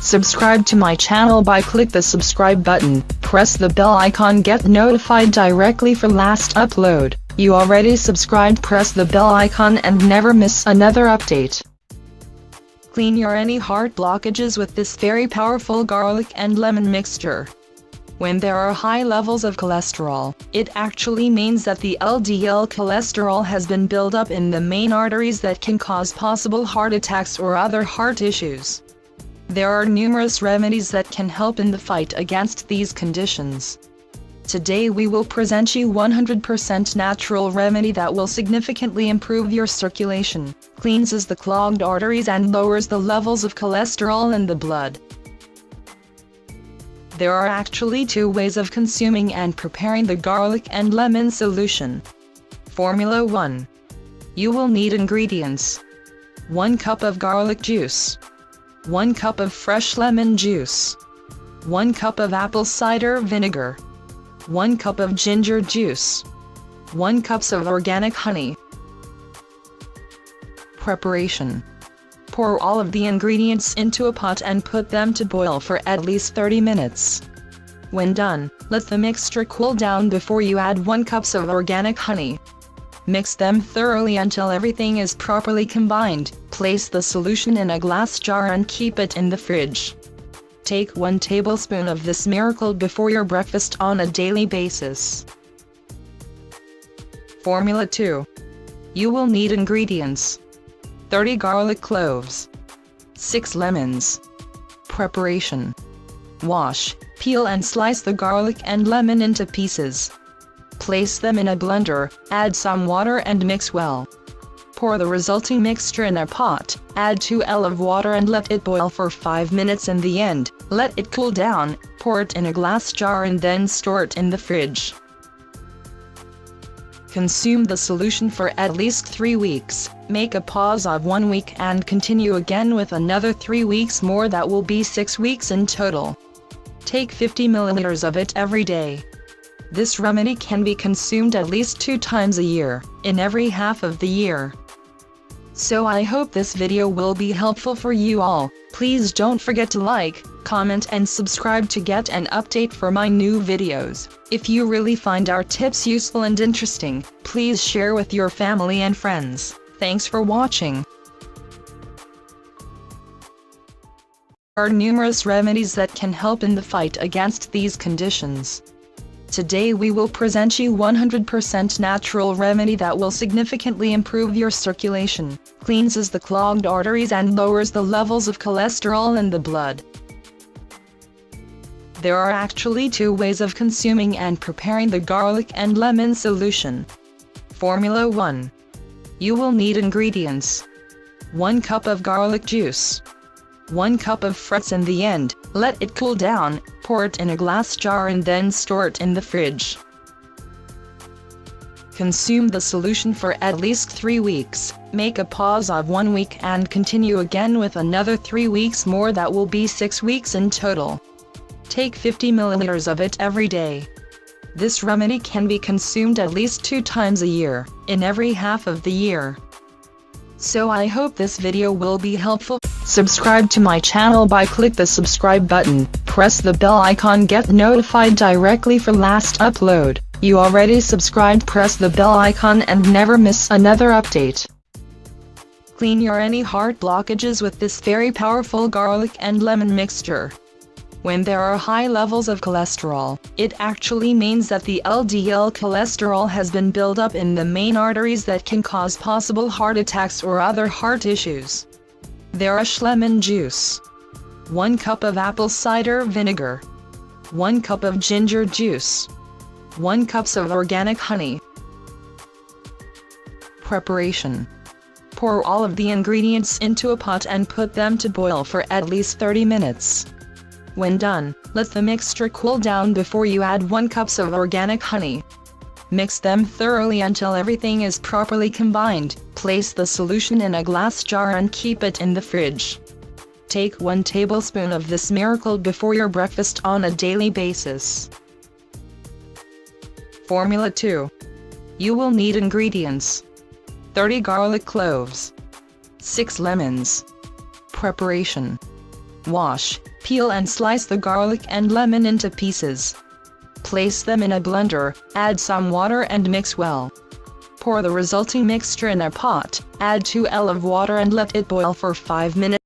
Subscribe to my channel by click the subscribe button, press the bell icon, get notified directly for last upload. You already subscribed, press the bell icon and never miss another update. Clean your any heart blockages with this very powerful garlic and lemon mixture. When there are high levels of cholesterol, it actually means that the LDL cholesterol has been built up in the main arteries that can cause possible heart attacks or other heart issues. There are numerous remedies that can help in the fight against these conditions. Today we will present you 100% natural remedy that will significantly improve your circulation, cleanses the clogged arteries and lowers the levels of cholesterol in the blood. There are actually two ways of consuming and preparing the garlic and lemon solution. Formula 1. You will need ingredients: 1 cup of garlic juice, 1 cup of fresh lemon juice, 1 cup of apple cider vinegar, 1 cup of ginger juice, 1 cup of organic honey. Preparation: pour all of the ingredients into a pot and put them to boil for at least 30 minutes. When done, let the mixture cool down before you add 1 cup of organic honey. Mix them thoroughly until everything is properly combined. Place the solution in a glass jar and keep it in the fridge. Take 1 tablespoon of this miracle before your breakfast on a daily basis. Formula 2. You will need ingredients: 30 garlic cloves, 6 lemons. Preparation: wash, peel and slice the garlic and lemon into pieces. Place them in a blender, add some water and mix well. Pour the resulting mixture in a pot, add 2 ml of water and let it boil for 5 minutes. In the end, let it cool down, pour it in a glass jar and then store it in the fridge. Consume the solution for at least 3 weeks, make a pause of 1 week and continue again with another 3 weeks more. That will be 6 weeks in total. Take 50 milliliters of it every day. This remedy can be consumed at least 2 times a year, in every half of the year. So I hope this video will be helpful for you all. Please don't forget to like, comment and subscribe to get an update for my new videos. If you really find our tips useful and interesting, please share with your family and friends. Thanks for watching. There are numerous remedies that can help in the fight against these conditions. Today we will present you 100% natural remedy that will significantly improve your circulation, cleanses the clogged arteries and lowers the levels of cholesterol in the blood. There are actually two ways of consuming and preparing the garlic and lemon solution. Formula 1. You will need ingredients: 1 cup of garlic juice, 1 cup of fresh. In the end, let it cool down, pour it in a glass jar and then store it in the fridge. Consume the solution for at least 3 weeks, make a pause of 1 week and continue again with another 3 weeks more. That will be 6 weeks in total. Take 50 milliliters of it every day. This remedy can be consumed at least 2 times a year, in every half of the year. So I hope this video will be helpful. Subscribe to my channel by click the subscribe button, press the bell icon, get notified directly for last upload. You already subscribed, press the bell icon and never miss another update. Clean your any heart blockages with this very powerful garlic and lemon mixture. When there are high levels of cholesterol, it actually means that the LDL cholesterol has been built up in the main arteries that can cause possible heart attacks or other heart issues. There are lemon juice, 1 cup of apple cider vinegar, 1 cup of ginger juice, 1 cup of organic honey. Preparation: pour all of the ingredients into a pot and put them to boil for at least 30 minutes. When done, let the mixture cool down before you add 1 cup of organic honey. Mix them thoroughly until everything is properly combined. Place the solution in a glass jar and keep it in the fridge. Take 1 tablespoon of this miracle before your breakfast on a daily basis. Formula 2. You will need ingredients: 30 garlic cloves, 6 lemons. Preparation: Wash, peel and slice the garlic and lemon into pieces. Place them in a blender, add some water and mix well. Pour the resulting mixture in a pot, add 2 ml of water and let it boil for 5 minutes.